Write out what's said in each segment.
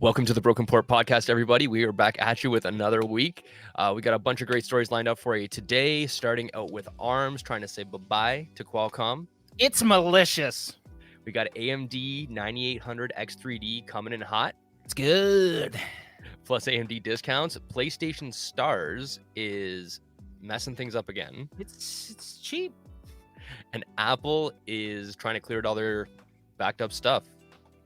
Welcome to the Broken Port Podcast, everybody. We are back at you with another week. We got a bunch of great stories lined up for you today, starting out with ARMS trying to say bye-bye to Qualcomm. It's malicious. We got AMD 9800 X3D coming in hot. It's good. Plus AMD discounts. PlayStation Stars is messing things up again. It's cheap. And Apple is trying to clear out all their backed up stuff.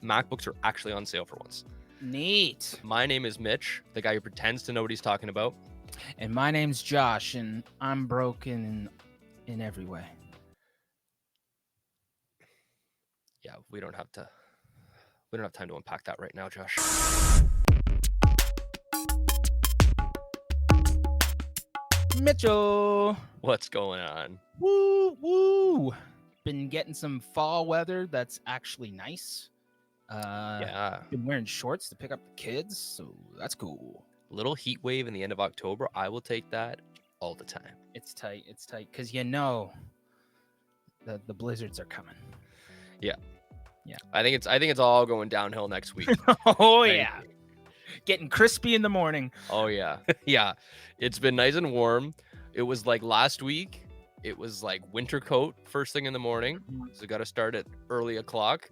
MacBooks are actually on sale for once. Neat. My name is Mitch, the guy who pretends to know what he's talking about. And my name's Josh, and I'm broken in every way. Yeah, we don't have time to unpack that right now, Josh. Mitchell. What's going on? Woo. Been getting some fall weather that's actually nice. Yeah. Been wearing shorts to pick up the kids, so that's cool. Little heat wave in the end of October. I will take that all the time. It's tight, because you know the blizzards are coming. Yeah. I think it's all going downhill next week. Oh yeah. Getting crispy in the morning. Oh yeah. Yeah. It's been nice and warm. It was like last week. It was like winter coat first thing in the morning. So got to start at early o'clock.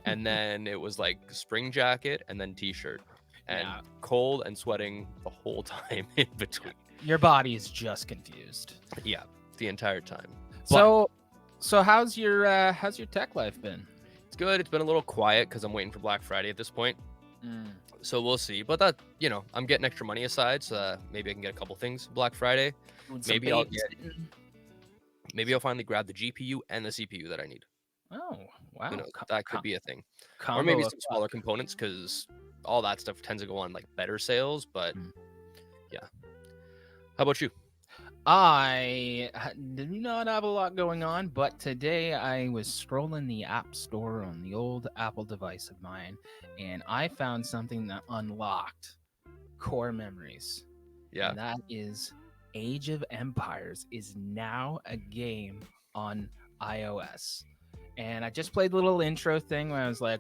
And then it was like spring jacket and then t-shirt. And cold and sweating the whole time in between. Your body is just confused. Yeah, the entire time. So how's your tech life been? It's good. It's been a little quiet because I'm waiting for Black Friday at this point. So we'll see. But that, I'm getting extra money aside, so maybe I can get a couple things Black Friday. Maybe I'll finally grab the GPU and the CPU that I need. Oh, wow. That could be a thing. Or maybe some smaller components, because all that stuff tends to go on like better sales. But yeah. How about you? I do not have a lot going on, but today I was scrolling the App Store on the old Apple device of mine, and I found something that unlocked core memories. Yeah. And that is Age of Empires is now a game on iOS. And I just played the little intro thing where I was like,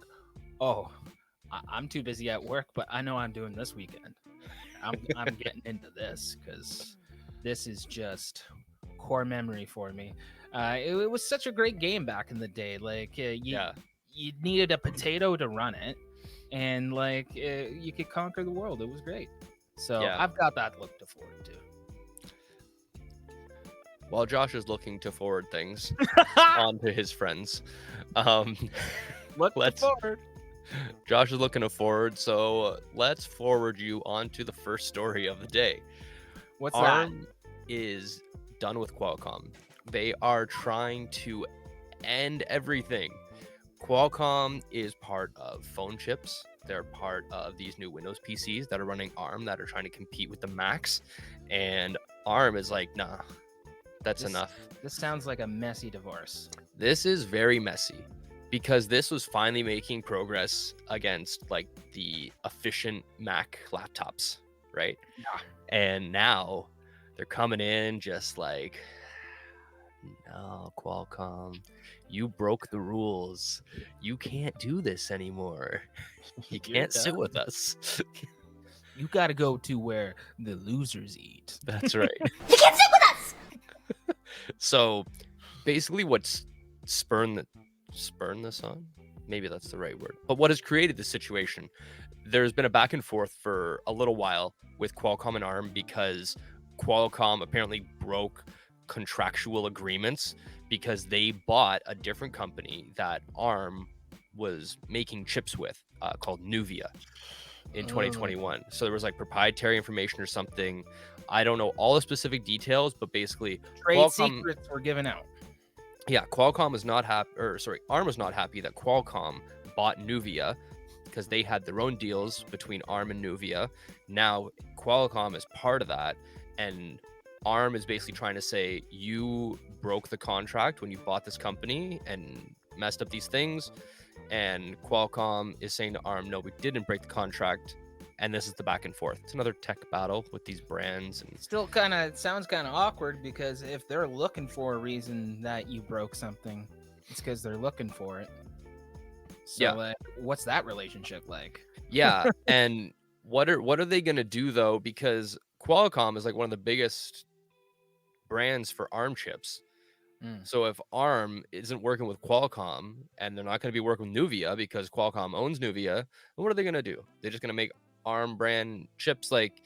oh, I'm too busy at work, but I know I'm doing this weekend. I'm getting into this because this is just core memory for me. It was such a great game back in the day. Like you needed a potato to run it, and you could conquer the world. It was great. So I've got that look to forward to. While Josh is looking to forward things onto his friends, let's forward. Josh is looking to forward, so let's forward you onto the first story of the day. What's ARM is done with Qualcomm. They are trying to end everything. Qualcomm is part of phone chips. They're part of these new Windows PCs that are running ARM that are trying to compete with the Macs. And ARM is like, nah, that's enough. This sounds like a messy divorce. This is very messy because this was finally making progress against like the efficient Mac laptops, right? Yeah. And now they're coming in just like, no, Qualcomm, you broke the rules. You can't do this anymore. You can't sit with us. You got to go to where the losers eat. That's right. You can't sit with us. So basically what's spurred this on? Maybe that's the right word. But what has created this situation? There's been a back and forth for a little while with Qualcomm and ARM because Qualcomm apparently broke contractual agreements because they bought a different company that ARM was making chips with called Nuvia in 2021. So there was like proprietary information or something. I don't know all the specific details, but basically trade secrets were given out. Yeah, Qualcomm was not happy, ARM was not happy that Qualcomm bought Nuvia because they had their own deals between ARM and Nuvia. Now Qualcomm is part of that, and ARM is basically trying to say you broke the contract when you bought this company and messed up these things. And Qualcomm is saying to ARM, no, we didn't break the contract. And this is the back and forth. It's another tech battle with these brands. And still sounds kind of awkward because if they're looking for a reason that you broke something, it's because they're looking for it. So what's that relationship like? Yeah, and what are they gonna do though? Because Qualcomm is like one of the biggest brands for ARM chips. Mm, So if ARM isn't working with Qualcomm and they're not going to be working with Nuvia because Qualcomm owns Nuvia, then what are they going to do? They're just going to make ARM brand chips. Like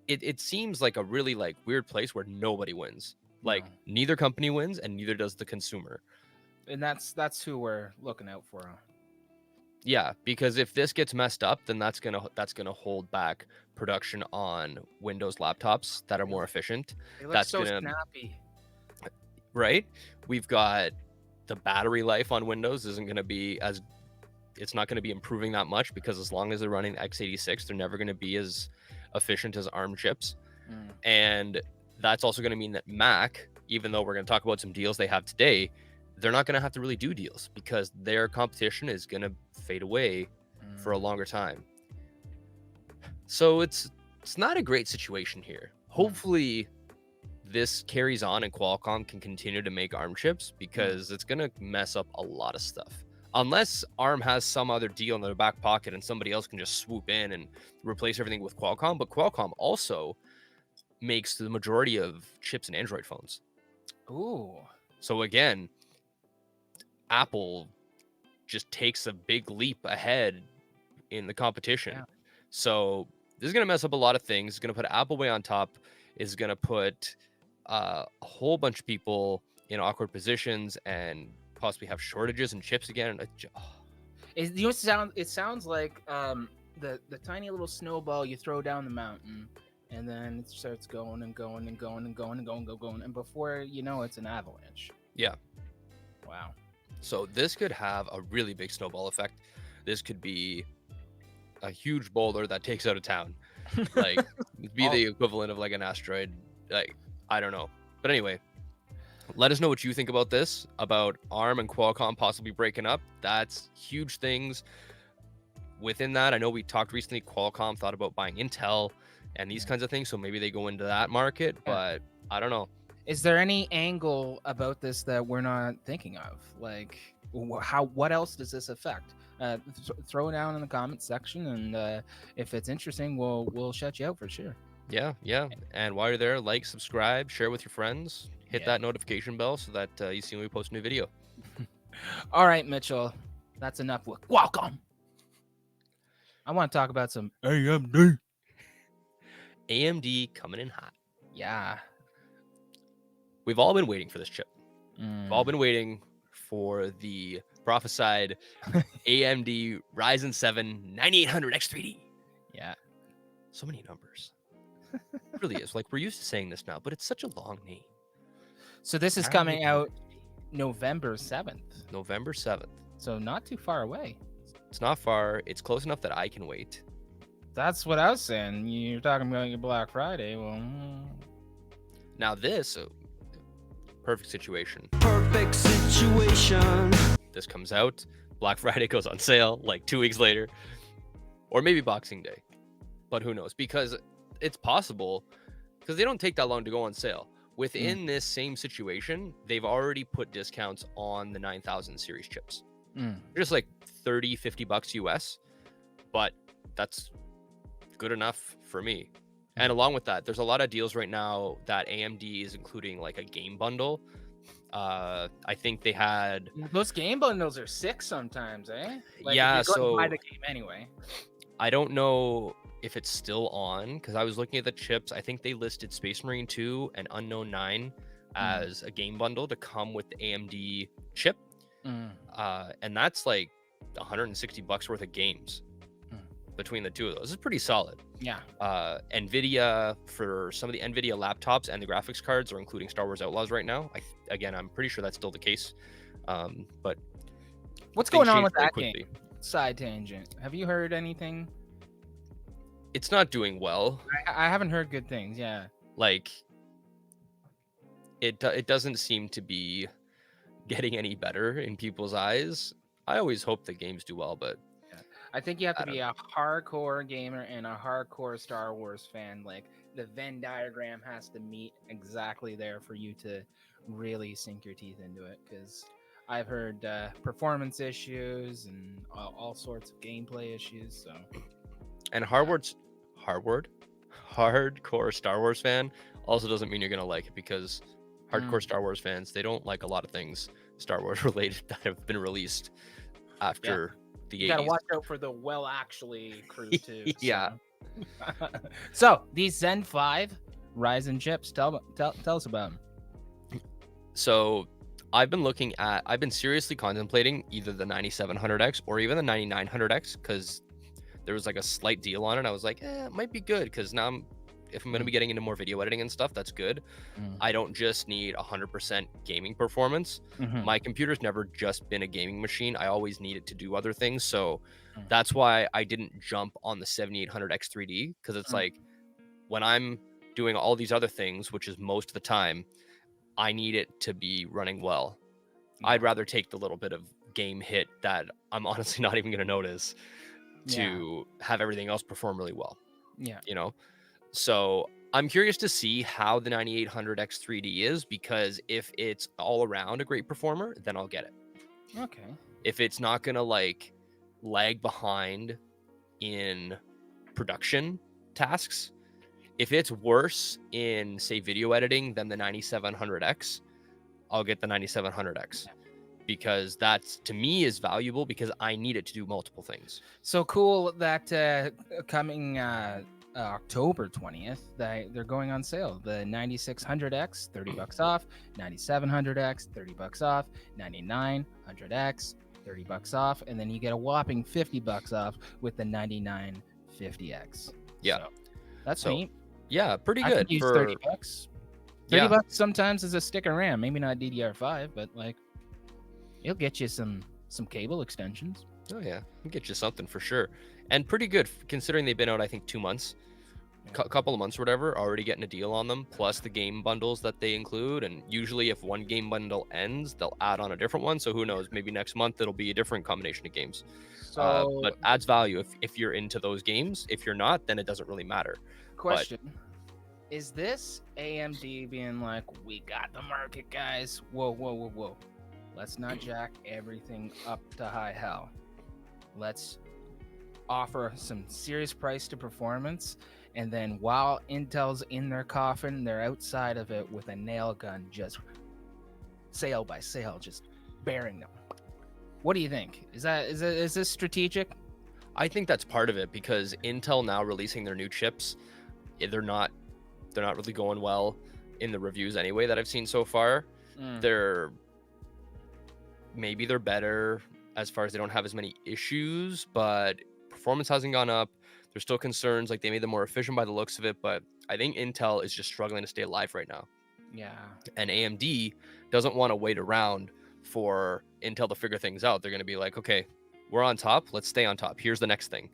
it seems like a really like weird place where nobody wins. no, Like neither company wins and neither does the consumer. and that's who we're looking out for. Yeah, because if this gets messed up, then that's gonna hold back production on Windows laptops that are more efficient. They look That's so gonna snappy. right. We've got the battery life on Windows isn't gonna be as it's not gonna be improving that much because as long as they're running x86, they're never gonna be as efficient as ARM chips. Mm, And that's also gonna mean that Mac, even though we're gonna talk about some deals they have today, they're not gonna have to really do deals because their competition is gonna fade away for a mm, longer time. So it's not a great situation here. mm, Hopefully this carries on and Qualcomm can continue to make ARM chips mm. because it's going to mess up a lot of stuff. Unless ARM has some other deal in their back pocket and somebody else can just swoop in and replace everything with Qualcomm. But Qualcomm also makes the majority of chips in Android phones. Ooh, So again, Apple just takes a big leap ahead in the competition. yeah. So this is going to mess up a lot of things. It's going to put Apple way on top. Is going to put a whole bunch of people in awkward positions and possibly have shortages and chips again. You know, it sounds like the tiny little snowball you throw down the mountain, and then it starts going and going and going and going and going, and before you know, it's an avalanche. Yeah. Wow. So this could have a really big snowball effect. This could be a huge boulder that takes out a town. Like be the equivalent of like an asteroid. Like I don't know. But anyway, let us know what you think about this, about ARM and Qualcomm possibly breaking up. That's huge things. Within that, I know we talked recently, Qualcomm thought about buying Intel and these kinds of things. So maybe they go into that market, Yeah. but I don't know. Is there any angle about this that we're not thinking of? Like, what else does this affect? Throw it down in the comment section, and if it's interesting, we'll shut you out for sure. Yeah, yeah. And while you're there, like, subscribe, share with your friends, hit Yeah. that notification bell so that you see when we post a new video. All right, Mitchell, that's enough with Qualcomm. I want to talk about some AMD. AMD coming in hot. Yeah. We've all been waiting for this chip. Mm. We've all been waiting for the prophesied AMD Ryzen 7 9800 X3D. Yeah. So many numbers. It really is. Like, we're used to saying this now, but it's such a long name. So this is coming out November 7th. November 7th. So not too far away. It's not far. It's close enough that I can wait. That's what I was saying. You're talking about your Black Friday. Well, Now this, perfect situation. Perfect situation. This comes out. Black Friday goes on sale like 2 weeks later. Or maybe Boxing Day. But who knows? Because it's possible. Because they don't take that long to go on sale. Within this same situation, they've already put discounts on the 9000 series chips. They're just like 30, 50 bucks US. But that's good enough for me. And along with that, there's a lot of deals right now that AMD is including like a game bundle. I think they had those game bundles are sick sometimes, eh? Like, yeah, if you're going to so buy the game anyway. I don't know if it's still on because I was looking at the chips. I think they listed Space Marine 2 and Unknown 9 as a game bundle to come with the AMD chip. And that's like 160 bucks worth of games between the two of those. This is pretty solid. Yeah. Nvidia, for some of the Nvidia laptops and the graphics cards, are including Star Wars Outlaws right now. Again, I'm pretty sure that's still the case. But what's things going on change with very that quickly. game? Side tangent. Have you heard anything? It's not doing well. I haven't heard good things. Yeah. Like it doesn't seem to be getting any better in people's eyes. I always hope the games do well, but I think you have to be a hardcore gamer and a hardcore Star Wars fan. Like, the Venn diagram has to meet exactly there for you to really sink your teeth into it. Because I've heard performance issues and all sorts of gameplay issues. So, And hardcore Star Wars fan also doesn't mean you're gonna like it, because hardcore Star Wars fans, they don't like a lot of things Star Wars related that have been released after the 80s. You gotta watch out for the actually crew too. Yeah. So these Zen 5 Ryzen chips, tell us about them. So I've been seriously contemplating either the 9700X or even the 9900X, because there was like a slight deal on it. I was like, it might be good, because now if I'm going to be getting into more video editing and stuff, that's good. I don't just need 100% gaming performance. My computer's never just been a gaming machine. I always need it to do other things. So that's why I didn't jump on the 7800X 3D, because it's like, when I'm doing all these other things, which is most of the time, I need it to be running well. I'd rather take the little bit of game hit that I'm honestly not even going to notice to have everything else perform really well. Yeah. You know? So I'm curious to see how the 9800X 3D is, because if it's all around a great performer, then I'll get it. Okay. If it's not going to like lag behind in production tasks, if it's worse in, say, video editing than the 9700X, I'll get the 9700X, because that's, to me, is valuable, because I need it to do multiple things. So cool that coming October 20th, they're going on sale. The 9600X, $30 off, 9700X, $30 off, 9900X, $30 off, and then you get a whopping $50 off with the 9950X. Yeah. So, that's neat. Yeah, pretty I good could use for $30. $30 sometimes is a stick of RAM, maybe not DDR5, but like it'll get you some cable extensions. Oh yeah, it'll get you something for sure, and pretty good considering they've been out, I think, 2 months, couple of months or whatever. Already getting a deal on them, plus the game bundles that they include. And usually, if one game bundle ends, they'll add on a different one. So who knows? Maybe next month it'll be a different combination of games. So, but adds value if you're into those games. If you're not, then it doesn't really matter. Question. Is this AMD being like, we got the market, guys? Whoa. Let's not jack everything up to high hell. Let's offer some serious price to performance. And then while Intel's in their coffin, they're outside of it with a nail gun, just sale by sale, just bearing them. What do you think? Is this strategic? I think that's part of it, because Intel now releasing their new chips, they're not really going well in the reviews anyway that I've seen so far. They're better as far as they don't have as many issues, but performance hasn't gone up. There's still concerns, like they made them more efficient by the looks of it, but I think Intel is just struggling to stay alive right now. Yeah. And AMD doesn't want to wait around for Intel to figure things out. They're going to be like, okay, we're on top. Let's stay on top. Here's the next thing,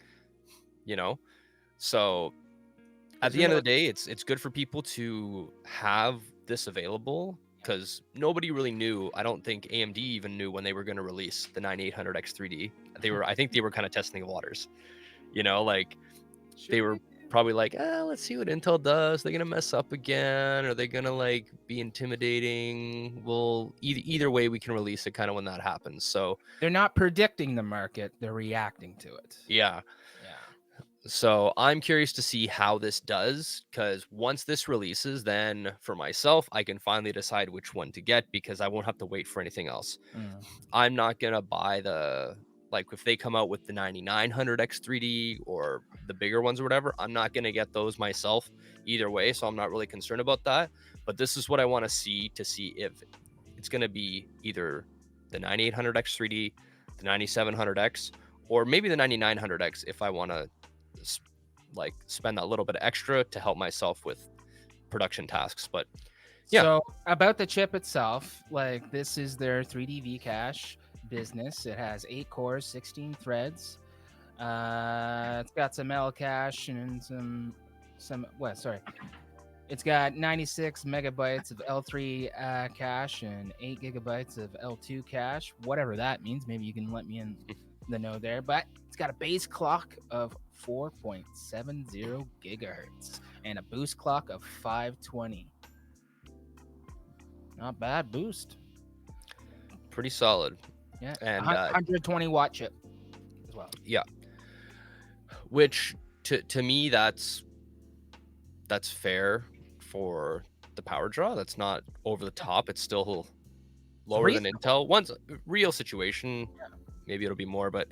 So at the end of the day, it's good for people to have this available, because nobody really knew. I don't think AMD even knew when they were going to release the 9800X 3D. I think they were kind of testing the waters, they were probably like, let's see what Intel does. They're going to mess up again. Are they going to like be intimidating? Well, either way, we can release it kind of when that happens. So they're not predicting the market. They're reacting to it. Yeah. So I'm curious to see how this does, because once this releases, then for myself, I can finally decide which one to get, because I won't have to wait for anything else. I'm not going to buy if they come out with the 9900X 3D or the bigger ones or whatever, I'm not going to get those myself either way. So I'm not really concerned about that. But this is what I want to see if it's going to be either the 9800X 3D, the 9700X, or maybe the 9900X if I want to spend that little bit extra to help myself with production tasks. But yeah. So about the chip itself, this is their 3D V-Cache business. It has 8 cores, 16 threads. It's got some L cache and it's got 96 megabytes of L3 cache and 8 gigabytes of L2 cache, whatever that means. Maybe you can let me in the know there, but it's got a base clock of 4.70 gigahertz and a boost clock of 520. Not bad boost. pretty solid. Yeah, And 120 watt chip as well. yeah, which to me that's fair for the power draw. That's not over the top. It's still lower than Intel. Once real situation, maybe it'll be more, but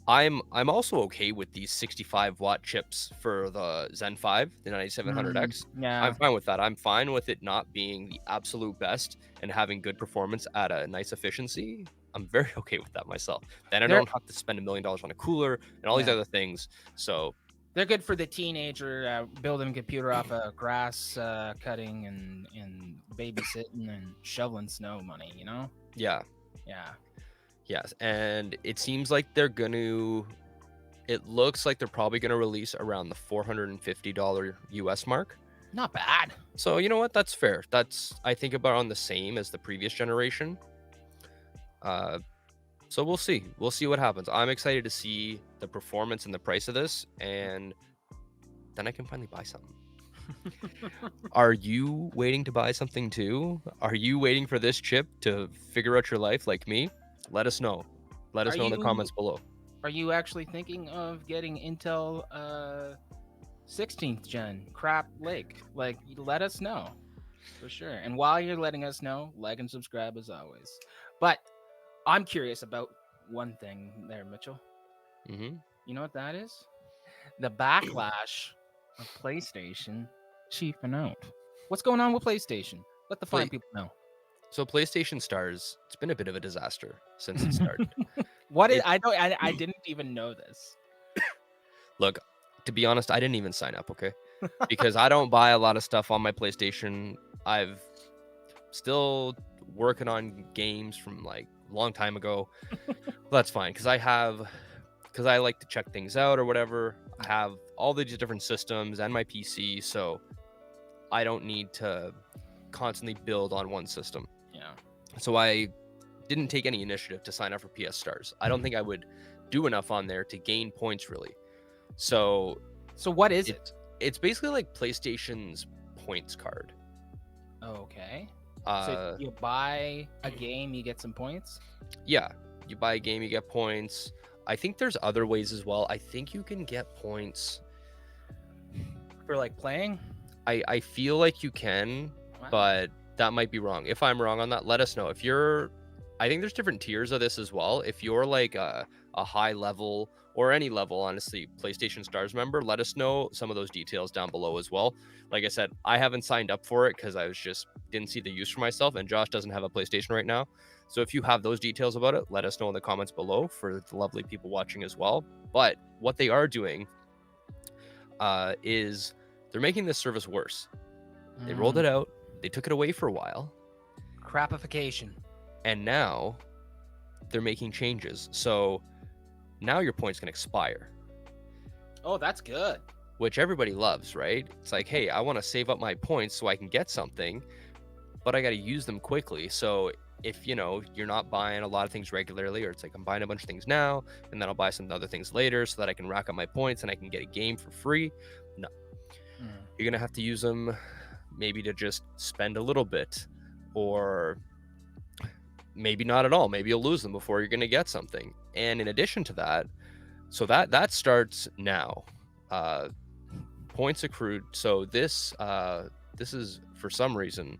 I'm also okay with these 65 watt chips for the Zen 5, the 9700X. Yeah, I'm fine with that. I'm fine with it not being the absolute best and having good performance at a nice efficiency. I'm very okay with that myself. Then I don't have to spend $1 million on a cooler and all these other things. So they're good for the teenager building a computer off of grass cutting and babysitting and shoveling snow money, you know? yeah. Yeah. Yes. And it seems like it looks like they're probably going to release around the $450 US mark. Not bad. So you know what? That's fair. That's, I think, about on the same as the previous generation. So we'll see. We'll see what happens. I'm excited to see the performance and the price of this, and then I can finally buy something. Are you waiting to buy something too? Are you waiting for this chip to figure out your life like me? Let us know. Let us know in the comments below. Are you actually thinking of getting Intel 16th gen crap Lake? Like, let us know for sure. And while you're letting us know, like and subscribe as always. But I'm curious about one thing there, Mitchell. Mm-hmm. You know what that is? The backlash of PlayStation cheaping out. What's going on with PlayStation? Let the fine people know. So PlayStation Stars, it's been a bit of a disaster since it started. I didn't even know this. Look, to be honest, I didn't even sign up, okay? Because I don't buy a lot of stuff on my PlayStation. I've still working on games from like a long time ago. That's fine, because I like to check things out or whatever. I have all these different systems and my PC, so I don't need to constantly build on one system. Yeah. So I didn't take any initiative to sign up for PS Stars. I don't think I would do enough on there to gain points really. So what is it? It's basically like PlayStation's points card. Okay. So you buy a game, you get some points? Yeah. You buy a game, you get points. I think there's other ways as well. I think you can get points for like playing. I feel like you can, but that might be wrong. If I'm wrong on that, let us know. I think there's different tiers of this as well. If you're like a high level or any level, honestly, PlayStation Stars member, let us know some of those details down below as well. Like I said, I haven't signed up for it because I didn't see the use for myself, and Josh doesn't have a PlayStation right now. So if you have those details about it, let us know in the comments below for the lovely people watching as well. But what they are doing is they're making this service worse. They rolled it out. They took it away for a while. Crapification. And now they're making changes. So now your points can expire. Oh, that's good. Which everybody loves, right? It's like, hey, I want to save up my points so I can get something, but I got to use them quickly. So if, you're not buying a lot of things regularly, or it's like I'm buying a bunch of things now, and then I'll buy some other things later so that I can rack up my points and I can get a game for free. No. You're going to have to use them maybe to just spend a little bit, or maybe not at all. Maybe you'll lose them before you're going to get something. And in addition to that, so that starts now. Points accrued. So this is, for some reason,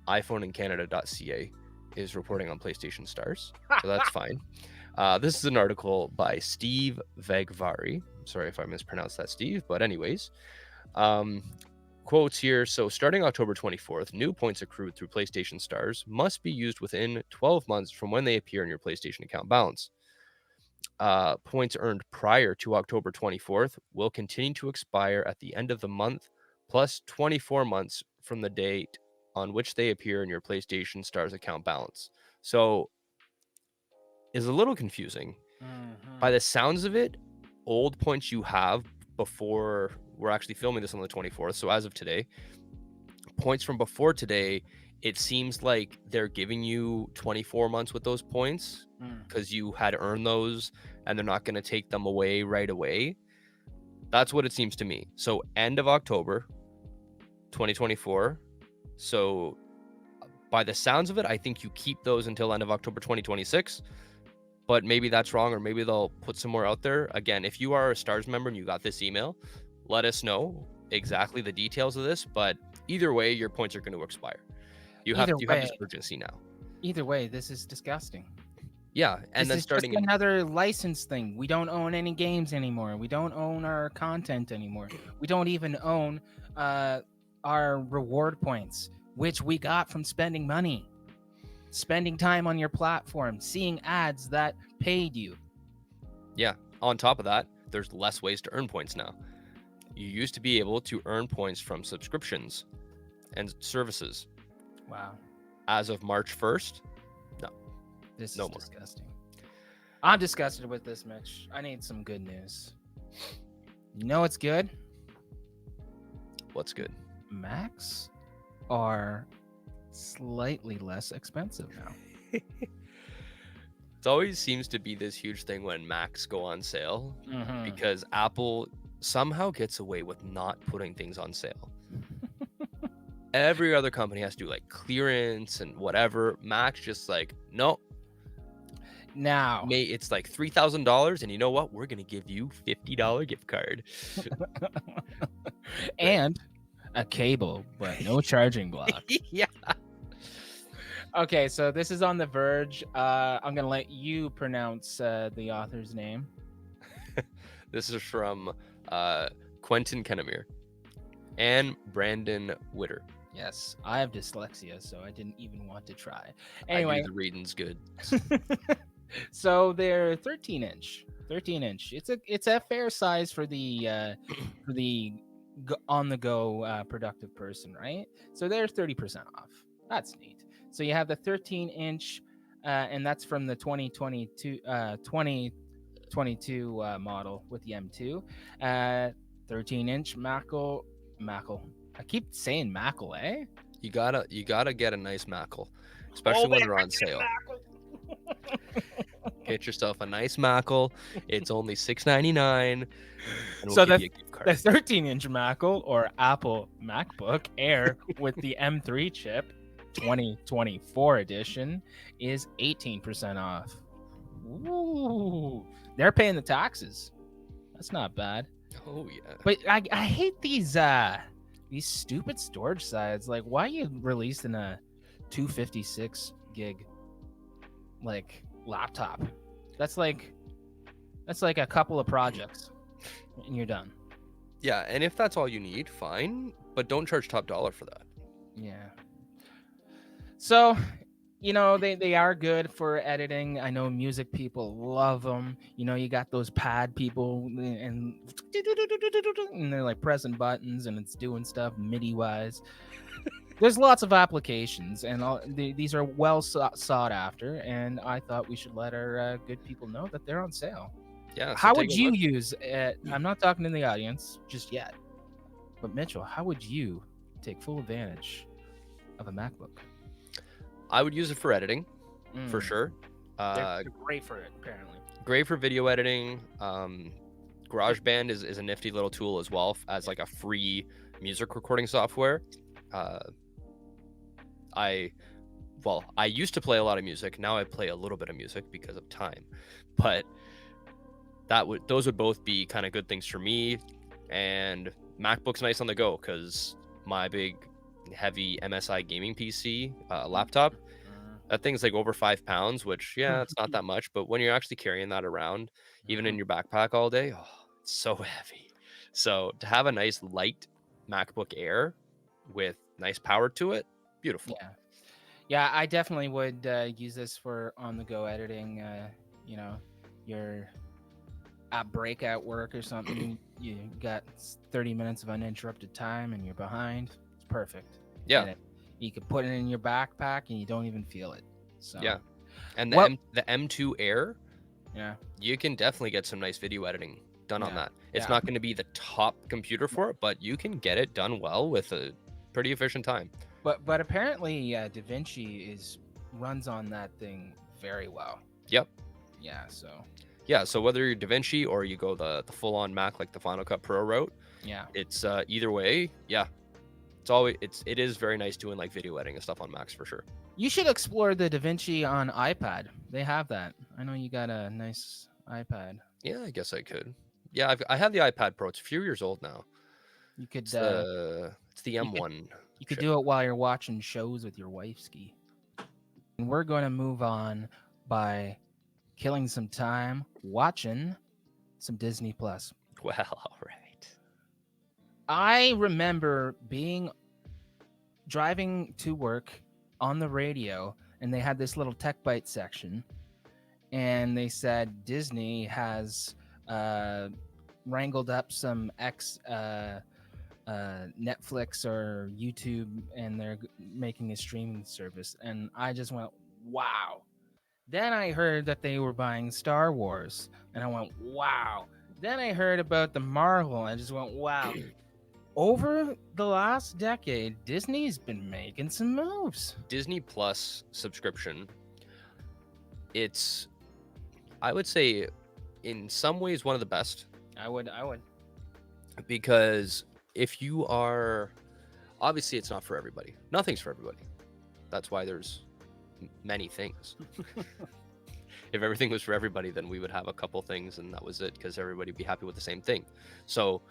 iPhoneincanada.ca is reporting on PlayStation Stars. So that's fine. This is an article by Steve Vegvari. Sorry if I mispronounced that, Steve. But anyways, quotes here. So starting October 24th, new points accrued through PlayStation Stars must be used within 12 months from when they appear in your PlayStation account balance. Points earned prior to October 24th will continue to expire at the end of the month, plus 24 months from the date on which they appear in your PlayStation Stars account balance. So it's a little confusing. By the sounds of it, old points you have before, we're actually filming this on the 24th, so as of today, points from before today, it seems like they're giving you 24 months with those points because you had earned those, and they're not going to take them away right away. That's what it seems to me. So end of October 2024, so By the sounds of it, I think you keep those until end of October 2026. But maybe that's wrong, or maybe they'll put some more out there. Again, if you are a Stars member and you got this email, let us know exactly the details of this. But either way, your points are going to expire. You have this urgency now. Either way, this is disgusting. Yeah, and this then is starting just another license thing. We don't own any games anymore. We don't own our content anymore. We don't even own our reward points, which we got from spending money, spending time on your platform, seeing ads that paid you. Yeah. On top of that, there's less ways to earn points now. You used to be able to earn points from subscriptions and services. Wow. As of March 1st, this no is more. disgusting. I'm disgusted with this, Mitch. I need some good news. You know what's good? What's good? Macs are slightly less expensive now. It always seems to be this huge thing when Macs go on sale because Apple somehow gets away with not putting things on sale. Every other company has to do like clearance and whatever. Mac's just like, no. Now It's like $3,000, and you know what? We're gonna give you $50 gift card. and a cable, but no charging block. Yeah. Okay, so this is on The Verge. I'm gonna let you pronounce the author's name. This is from Quentin Kennemere and Brandon Witter. Yes, I have dyslexia, so I didn't even want to try. Anyway, I do the reading's good. So they're 13-inch. It's a fair size for the on the go productive person, right? So they're 30% off. That's neat. So you have the 13-inch, and that's from the 2022 model with the M2. 13-inch Mackle. I keep saying Mackle, eh? You gotta get a nice Mackle, especially when they're on sale. Get yourself a nice Mackle. It's only $6.99. So the 13-inch Mackle or Apple MacBook Air with the M3 chip, 2024 edition, is 18% off. Ooh, they're paying the taxes. That's not bad. Oh yeah. But I hate these stupid storage sides. Like, why are you releasing a 256 gig like laptop? That's like a couple of projects and you're done. Yeah, and if that's all you need, fine, but don't charge top dollar for that. Yeah. So, you know, they are good for editing. I know music people love them. You know, you got those pad people and they're like pressing buttons and it's doing stuff MIDI wise. There's lots of applications, and these are well sought after. And I thought we should let our good people know that they're on sale. Yeah. So how would you use it? I'm not talking to the audience just yet, but Mitchell, how would you take full advantage of a MacBook? I would use it for editing, for sure. They're great for it, apparently. Great for video editing. GarageBand is a nifty little tool as well as like a free music recording software. I used to play a lot of music. Now I play a little bit of music because of time, but those would both be kind of good things for me. And MacBook's nice on the go because my big heavy MSI gaming PC laptop, that thing's like over 5 pounds, which it's not that much, but when you're actually carrying that around, even in your backpack all day, it's so heavy. So to have a nice light MacBook Air with nice power to it, beautiful. Yeah, I definitely would use this for on-the-go editing. You know, you're at breakout work or something, you got 30 minutes of uninterrupted time and you're behind. It's perfect. Yeah. You could put it in your backpack and you don't even feel it. So yeah. And the M2 Air, you can definitely get some nice video editing done on that. It's not going to be the top computer for it, but you can get it done well with a pretty efficient time. But apparently DaVinci runs on that thing very well. Yep. Yeah, so whether you're DaVinci or you go the full-on Mac like the Final Cut Pro route, it's either way, it's it is very nice doing like video editing and stuff on Macs for sure. You should explore the DaVinci on iPad. They have that. I know you got a nice iPad. Yeah, I guess I could. Yeah, I have the iPad Pro. It's a few years old now. You could It's the you M1. you could chip. do it while you're watching shows with your wifeski. And we're going to move on by killing some time watching some Disney Plus. Well, all right. I remember driving to work on the radio, and they had this little Tech Bite section, and they said Disney has wrangled up some Netflix or YouTube, and they're making a streaming service, and I just went, wow. Then I heard that they were buying Star Wars, and I went, wow. Then I heard about the Marvel, and I just went, wow. Over the last decade, Disney's been making some moves. Disney Plus subscription. It's, I would say, in some ways one of the best. I would. Because if you are, obviously it's not for everybody. Nothing's for everybody. That's why there's many things. If everything was for everybody, then we would have a couple things and that was it, because everybody would be happy with the same thing. So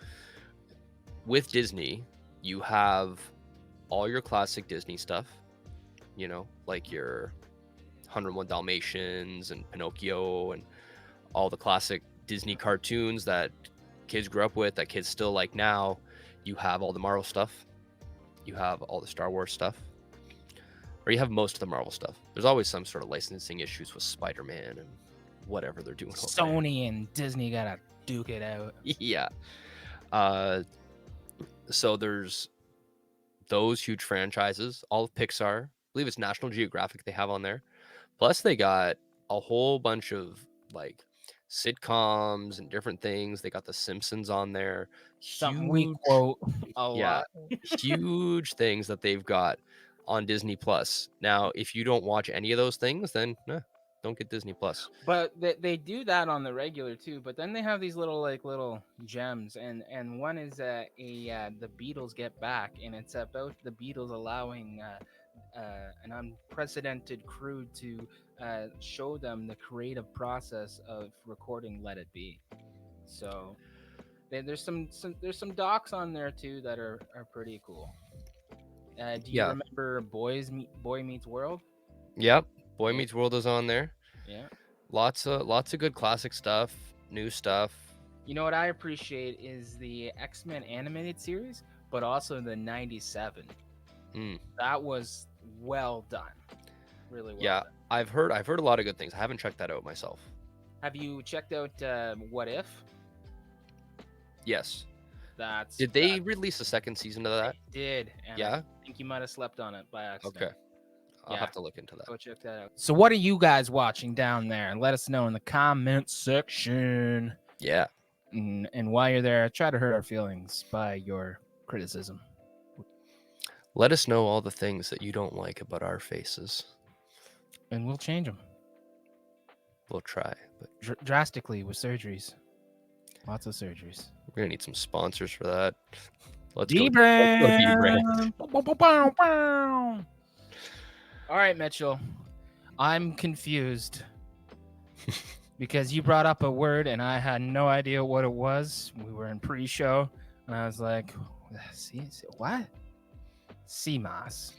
with Disney, you have all your classic Disney stuff, like your 101 Dalmatians and Pinocchio and all the classic Disney cartoons that kids grew up with, that kids still like now. You have all the Marvel stuff. You have all the Star Wars stuff. Or you have most of the Marvel stuff. There's always some sort of licensing issues with Spider-Man and whatever they're doing. Sony and Disney gotta duke it out. Yeah. So there's those huge franchises, all of Pixar. I believe it's National Geographic they have on there. Plus they got a whole bunch of like sitcoms and different things. They got the Simpsons on there. Something we quote a Yeah, lot. huge things that they've got on Disney Plus. Now, if you don't watch any of those things, then don't get Disney Plus. But they do that on the regular too. But then they have these little gems, and one is the Beatles Get Back, and it's about the Beatles allowing an unprecedented crew to show them the creative process of recording "Let It Be." So there's some docs on there too that are pretty cool. Do you remember Boy Meets World? Yep. Boy Meets World is on there. Yeah. Lots of good classic stuff, new stuff. You know what I appreciate is the X-Men animated series, but also the 97. That was well done. Really well done. I've heard a lot of good things. I haven't checked that out myself. Have you checked out What If? Yes. Did they release a second season of that? They did. And I think you might have slept on it by accident. Okay. I'll have to look into that. Go check that out. So what are you guys watching down there? Let us know in the comment section. Yeah. And while you're there, try to hurt our feelings by your criticism. Let us know all the things that you don't like about our faces. And we'll change them. We'll try. But drastically with surgeries. Lots of surgeries. We're going to need some sponsors for that. Let's go D-brand. All right, Mitchell. I'm confused because you brought up a word and I had no idea what it was. We were in pre-show and I was like, what? CMOS.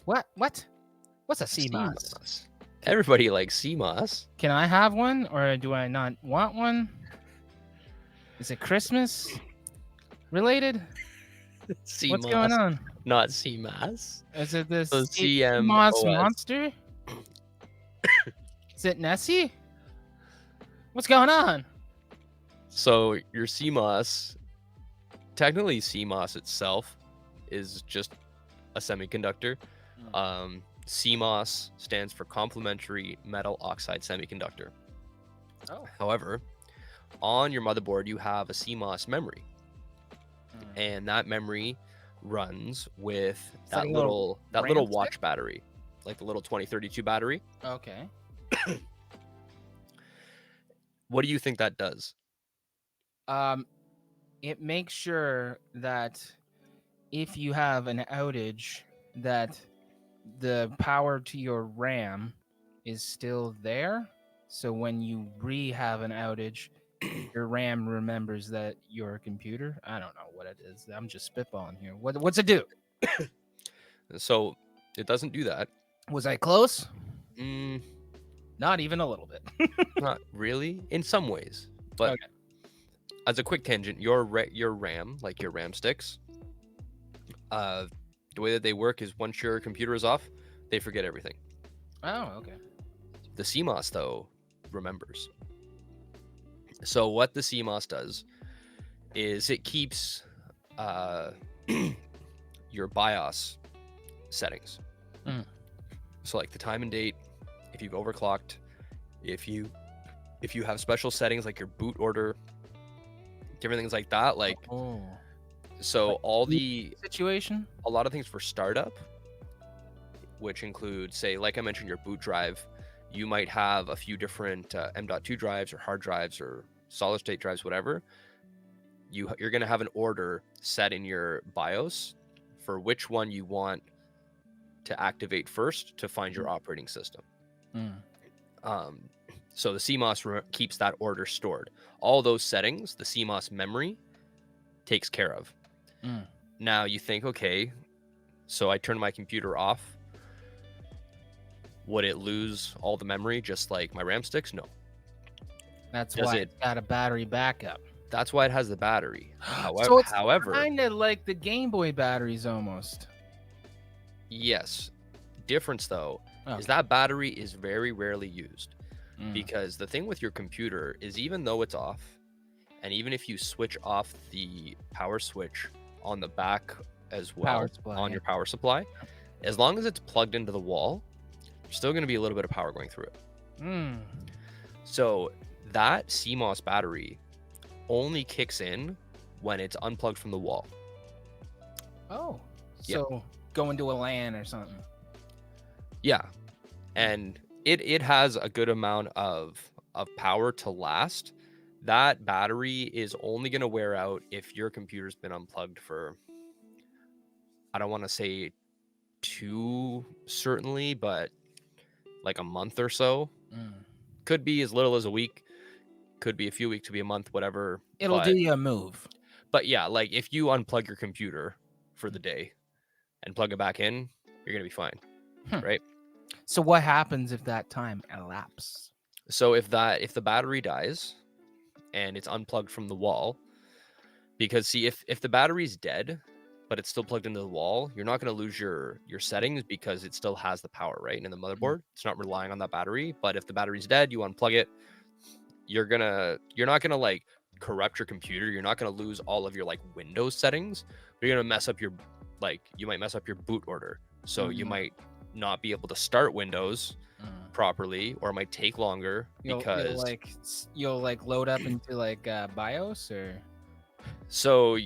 What? What's a CMOS? Everybody likes CMOS. Can I have one or do I not want one? Is it Christmas related? CMOS, what's going on? Not CMOS. Is it this CMOS monster? Is it Nessie? What's going on? So your CMOS, technically CMOS itself is just a semiconductor. CMOS stands for complementary metal oxide semiconductor. Oh. However, on your motherboard you have a CMOS memory. And that memory runs with that little watch battery, like the little 2032 battery. Okay. What do you think that does? It makes sure that if you have an outage that the power to your RAM is still there. So when you have an outage, your RAM remembers that your computer. I don't know what it is. I'm just spitballing here. What's it do? So it doesn't do that. Was I close? Mm, Not even a little bit. not really. In some ways, but Okay. as a quick tangent, your RAM, like your RAM sticks, the way that they work is once your computer is off, they forget everything. Oh, okay. The CMOS though remembers. So what the CMOS does is it keeps your BIOS settings. Mm. So like the time and date, if you've overclocked, if you have special settings like your boot order, different things like that. Like so Like all boot the situation. a lot of things for startup, which include, say, like I mentioned, your boot drive. You might have a few different M.2 drives or hard drives or solid state drives, whatever. You're going to have an order set in your BIOS for which one you want to activate first to find your operating system. So the CMOS keeps that order stored. All those settings, the CMOS memory takes care of. Now you think, okay, so I turn my computer off. Would it lose all the memory just like my RAM sticks? No. That's Does why it- it's got a battery backup. That's why it has the battery. So it's However, kind of like the Game Boy batteries almost. yes. Difference though Okay. is that battery is very rarely used Mm. because the thing with your computer is even though it's off, and even if you switch off the power switch on the back as well Power supply, on yeah. your power supply, as long as it's plugged into the wall, there's still going to be a little bit of power going through it. So that CMOS battery only kicks in when it's unplugged from the wall. Oh, Yeah. so go into a LAN or something. Yeah, and it has a good amount of power to last. That battery is only going to wear out if your computer's been unplugged for, I don't want to say too certainly, but like a month or so. Could be as little as a week, could be a few weeks, to be a month, whatever. It'll but, do you a move. But yeah, like if you unplug your computer for the day and plug it back in, you're going to be fine, right? So what happens if that time elapses? So if the battery dies and it's unplugged from the wall, because see, if the battery's dead but it's still plugged into the wall, you're not going to lose your settings because it still has the power, right? And the motherboard, it's not relying on that battery. But if the battery's dead, you unplug it, you're not gonna like corrupt your computer. You're not gonna lose all of your like Windows settings. You're gonna mess up your you might mess up your boot order. So you might not be able to start Windows properly, or it might take longer because you'll load up into like BIOS or. So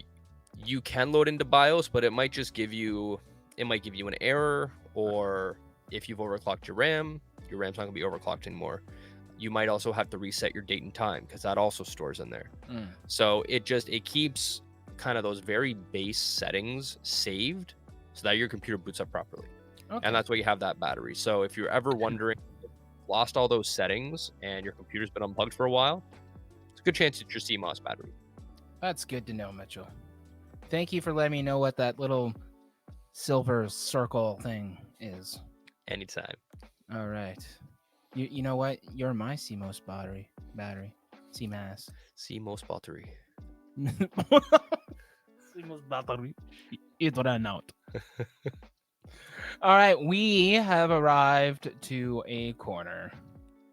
you can load into BIOS, but it might just give you an error, or if you've overclocked your RAM's not gonna be overclocked anymore. You might also have to reset your date and time because that also stores in there. So it keeps kind of those very base settings saved so that your computer boots up properly. Okay. And that's why you have that battery. So if you're ever wondering, lost all those settings and your computer's been unplugged for a while, it's a good chance it's your CMOS battery. That's good to know, Mitchell. Thank you for letting me know what that little silver circle thing is. Anytime. All right. You know what? You're my CMOS battery. CMOS. CMOS battery. CMOS battery. It ran out. All right. We have arrived to a corner.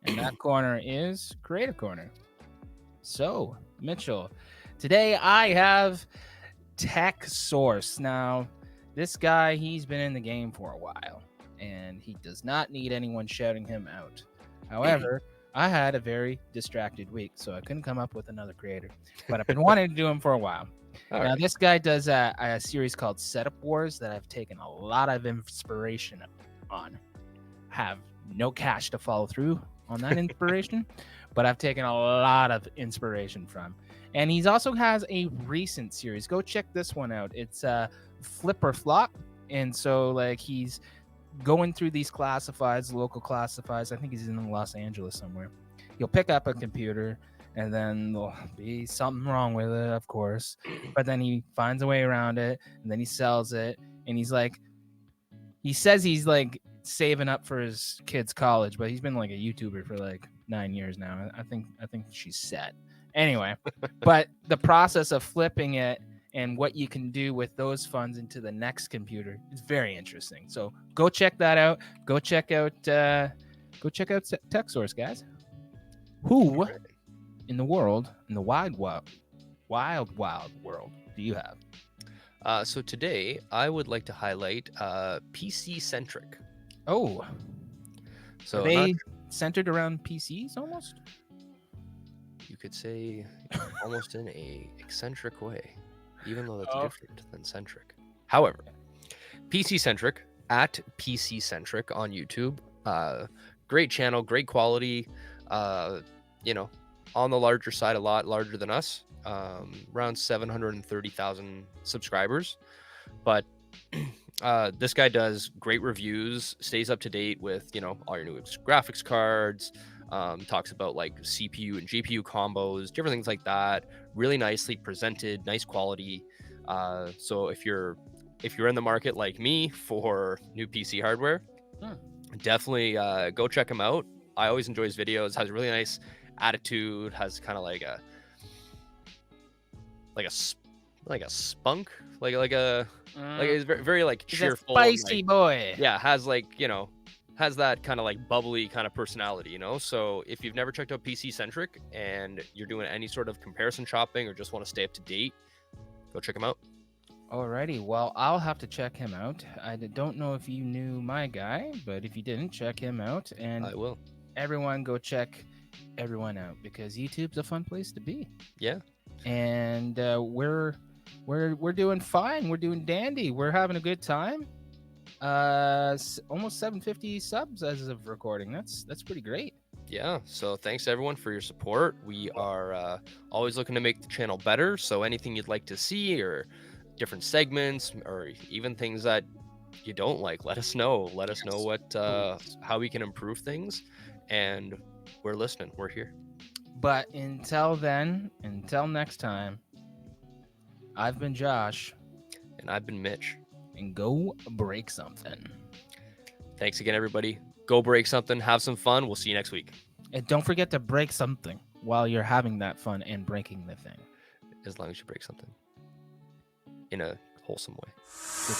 And that corner is Creative Corner. So, Mitchell, today I have Tech Source. Now, this guy, he's been in the game for a while, and he does not need anyone shouting him out. However, I had a very distracted week, so I couldn't come up with another creator, but I've been wanting to do him for a while. Now, this guy does a series called Setup Wars that I've taken a lot of inspiration on. Have no cash to follow through on that inspiration, but I've taken a lot of inspiration from. And he's also has a recent series. Go check this one out. It's Flip or Flop. And so like he's going through these classifieds, local classifieds. I think he's in Los Angeles somewhere. He'll pick up a computer and then there'll be something wrong with it, of course. But then he finds a way around it and then he sells it. And he's like, he says he's like saving up for his kids' college, but he's been like a YouTuber for like 9 years now. I think she's set. Anyway, but the process of flipping it and what you can do with those funds into the next computer is very interesting. So go check that out. Go check out TechSource, guys. Who in the world, in the wild world, do you have? So today I would like to highlight PC centric. Oh, So are they centered around PCs almost? you could say almost in a eccentric way, even though that's different than centric. However, PC centric at PC centric on YouTube. Great channel, great quality. You know, on the larger side, a lot larger than us. Around 730,000 subscribers, but this guy does great reviews, stays up to date with all your newest graphics cards, talks about like CPU and GPU combos, different things like that. Really nicely presented, nice quality. So if you're in the market like me for new PC hardware, definitely go check him out. I always enjoy his videos. Has a really nice attitude. Has kind of like a spunk, like he's very, very like cheerful, spicy boy. Yeah, has like has that kind of like bubbly kind of personality, So if you've never checked out PC centric and you're doing any sort of comparison shopping or just want to stay up to date, go check him out. Alrighty, well, I'll have to check him out. I don't know if you knew my guy, but if you didn't, check him out. And I will. Everyone go check everyone out because YouTube's a fun place to be. Yeah. And we're doing fine. We're doing dandy. We're having a good time. Almost 750 subs as of recording. That's pretty great. Yeah, so thanks everyone for your support. We are always looking to make the channel better, so anything you'd like to see or different segments or even things that you don't like, let us know. Let us know what how we can improve things, and we're listening. We're here. But until then, until next time, I've been Josh. And I've been Mitch. And go break something. Thanks again, everybody. Go break something. Have some fun. We'll see you next week. And don't forget to break something while you're having that fun and breaking the thing. As long as you break something in a wholesome way. Good.